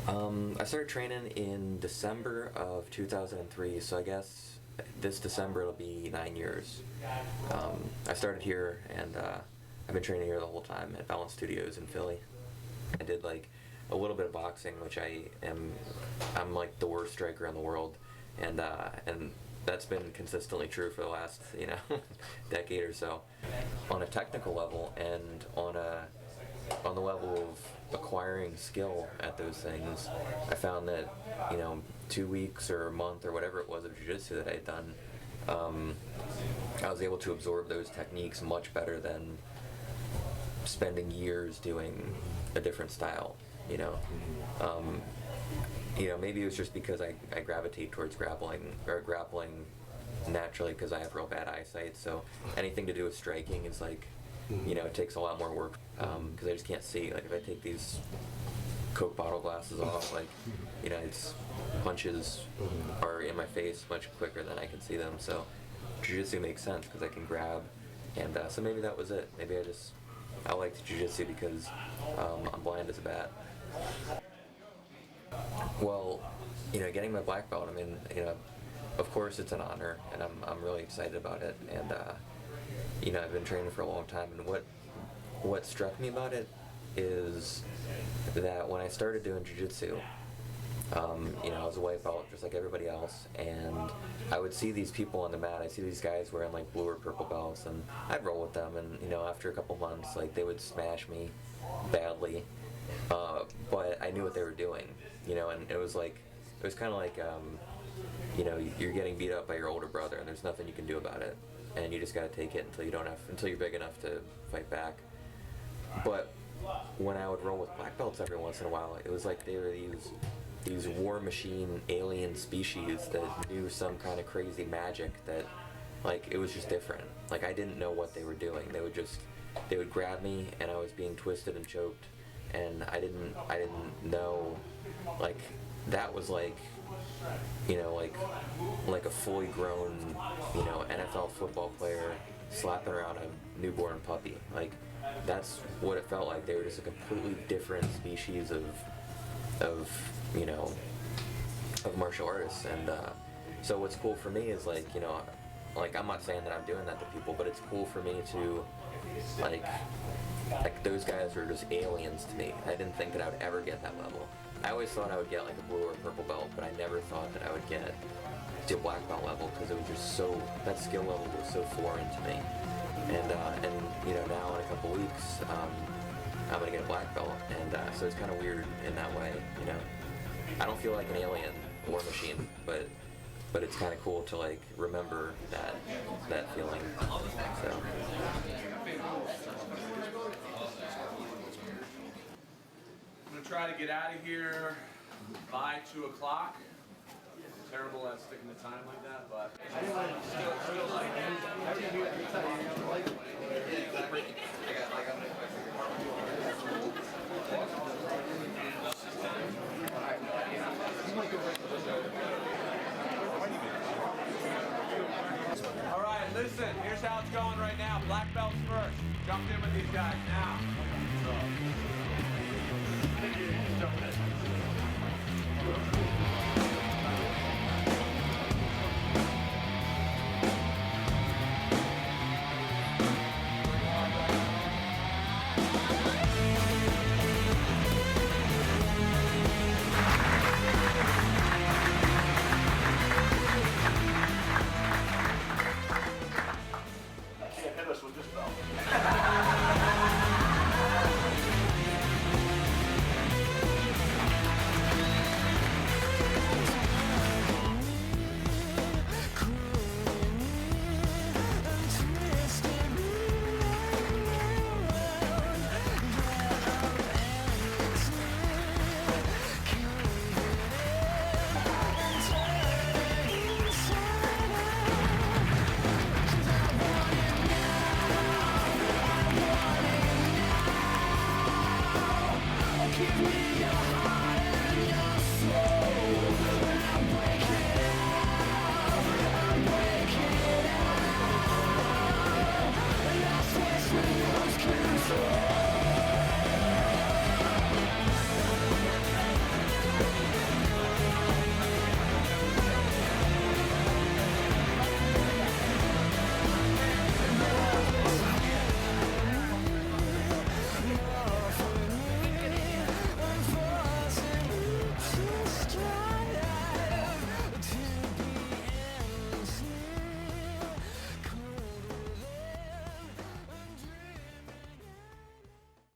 I started training in December of 2003, so I guess this December it'll be 9 years. I started here, and I've been training here the whole time at Balance Studios in Philly. I did like a little bit of boxing, which I'm like the worst striker in the world, and that's been consistently true for the last decade or so. On a technical level and on the level of acquiring skill at those things, I found that 2 weeks or a month or whatever it was of jiu-jitsu that I had done, I was able to absorb those techniques much better than spending years doing a different style. Maybe it was just because I gravitate towards grappling naturally because I have real bad eyesight, so anything to do with striking is like, it takes a lot more work because I just can't see. Like if I take these Coke bottle glasses off, it's punches are in my face much quicker than I can see them. So jiu-jitsu makes sense because I can grab, and so maybe that was it. Maybe I liked jiu-jitsu because I'm blind as a bat. Well, getting my black belt, of course it's an honor, and I'm really excited about it. And I've been training for a long time, and what struck me about it is that when I started doing jiu-jitsu, I was a white belt just like everybody else, and I would see these people on the mat. I see these guys wearing like blue or purple belts, and I'd roll with them, and after a couple months, like they would smash me badly, but I knew what they were doing, and it was kind of like you're getting beat up by your older brother, and there's nothing you can do about it, and you just got to take it until you're big enough to fight back. But when I would roll with black belts every once in a while, it was like they were these war machine alien species that knew some kind of crazy magic that, like, it was just different. Like, I didn't know what they were doing. They would grab me, and I was being twisted and choked, and I didn't know, like, that was like a fully grown, NFL football player slapping around a newborn puppy. Like, that's what it felt like. They were just a completely different species of martial artists. And so what's cool for me is like I'm not saying that I'm doing that to people, but it's cool for me to like those guys are just aliens to me. I didn't think that I would ever get that level. I always thought I would get like a blue or purple belt, but I never thought that I would get to a black belt level because it was just that skill level was so foreign to me. And now in a couple weeks, I'm gonna get a black belt, and so it's kind of weird in that way. I don't feel like an alien war machine, but it's kind of cool to like remember that feeling. So. I'm gonna try to get out of here by 2 o'clock. Terrible at sticking to time like that, but all right, listen, here's how it's going right now. Black belts first. Jumped in with these guys now.